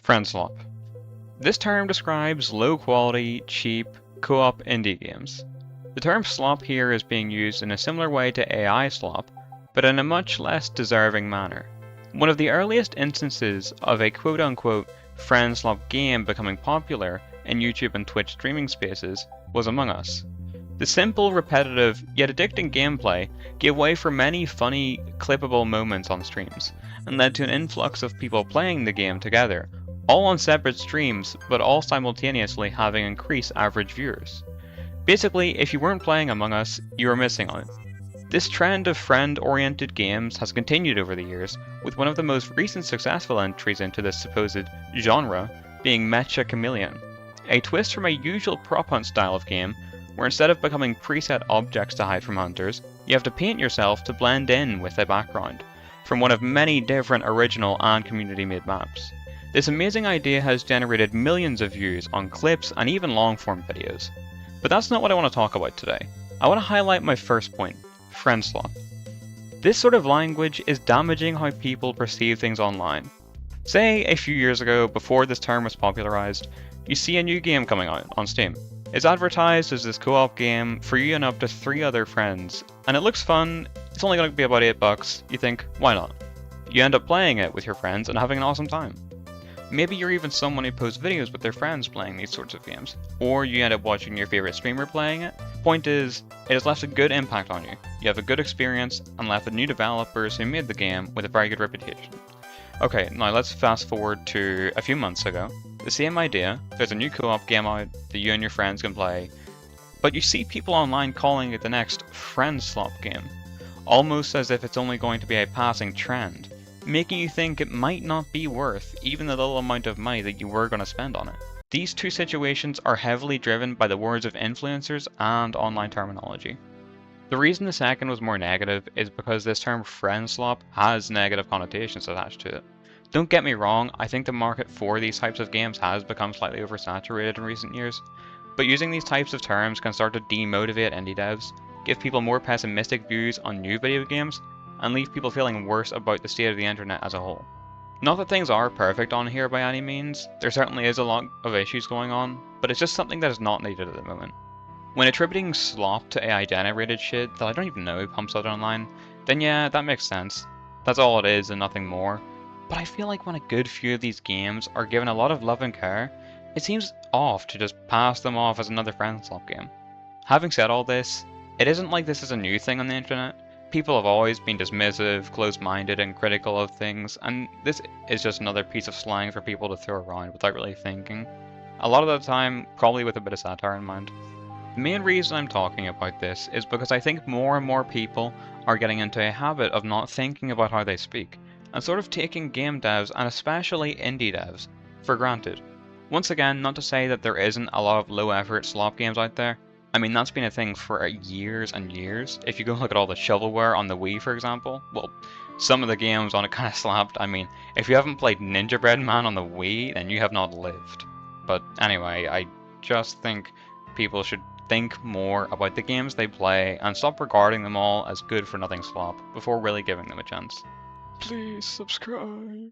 Friendslop. This term describes low-quality, cheap, co-op indie games. The term slop here is being used in a similar way to AI slop, but in a much less deserving manner. One of the earliest instances of a quote-unquote Friendslop game becoming popular in YouTube and Twitch streaming spaces was Among Us. The simple, repetitive, yet addicting gameplay gave way for many funny, clippable moments on streams, and led to an influx of people playing the game together, all on separate streams, but all simultaneously having increased average viewers. Basically, if you weren't playing Among Us, you were missing out. This trend of friend-oriented games has continued over the years, with one of the most recent successful entries into this supposed genre being Meccha Chameleon, a twist from a usual prop hunt style of game, where instead of becoming preset objects to hide from hunters, you have to paint yourself to blend in with a background, from one of many different original and community-made maps. This amazing idea has generated millions of views on clips and even long-form videos. But that's not what I want to talk about today. I want to highlight my first point, Friendslop. This sort of language is damaging how people perceive things online. Say, a few years ago, before this term was popularized, you see a new game coming out on Steam. It's advertised as this co-op game for you and up to 3 other friends, and it looks fun. It's only going to be about $8. You think, why not? You end up playing it with your friends and having an awesome time. Maybe you're even someone who posts videos with their friends playing these sorts of games, or you end up watching your favorite streamer playing it. Point is, it has left a good impact on you. You have a good experience and left the new developers who made the game with a very good reputation. Okay, now let's fast forward to a few months ago. The same idea, there's a new co-op game out that you and your friends can play, but you see people online calling it the next Friendslop game, almost as if it's only going to be a passing trend, making you think it might not be worth even the little amount of money that you were going to spend on it. These two situations are heavily driven by the words of influencers and online terminology. The reason the second was more negative is because this term Friendslop has negative connotations attached to it. Don't get me wrong, I think the market for these types of games has become slightly oversaturated in recent years, but using these types of terms can start to demotivate indie devs, give people more pessimistic views on new video games, and leave people feeling worse about the state of the internet as a whole. Not that things are perfect on here by any means, there certainly is a lot of issues going on, but it's just something that is not needed at the moment. When attributing slop to AI generated shit that I don't even know who pumps out online, then yeah, that makes sense. That's all it is and nothing more. But I feel like when a good few of these games are given a lot of love and care, it seems off to just pass them off as another Friendslop game. Having said all this, it isn't like this is a new thing on the internet. People have always been dismissive, close-minded, and critical of things, and this is just another piece of slang for people to throw around without really thinking. A lot of the time, probably with a bit of satire in mind. The main reason I'm talking about this is because I think more and more people are getting into a habit of not thinking about how they speak, and sort of taking game devs, and especially indie devs, for granted. Once again, not to say that there isn't a lot of low-effort slop games out there. I mean, that's been a thing for years and years. If you go look at all the shovelware on the Wii, for example, well, some of the games on it kind of slapped. I mean, if you haven't played Ninja Bread Man on the Wii, then you have not lived. But anyway, I just think people should think more about the games they play and stop regarding them all as good-for-nothing slop before really giving them a chance. Please subscribe.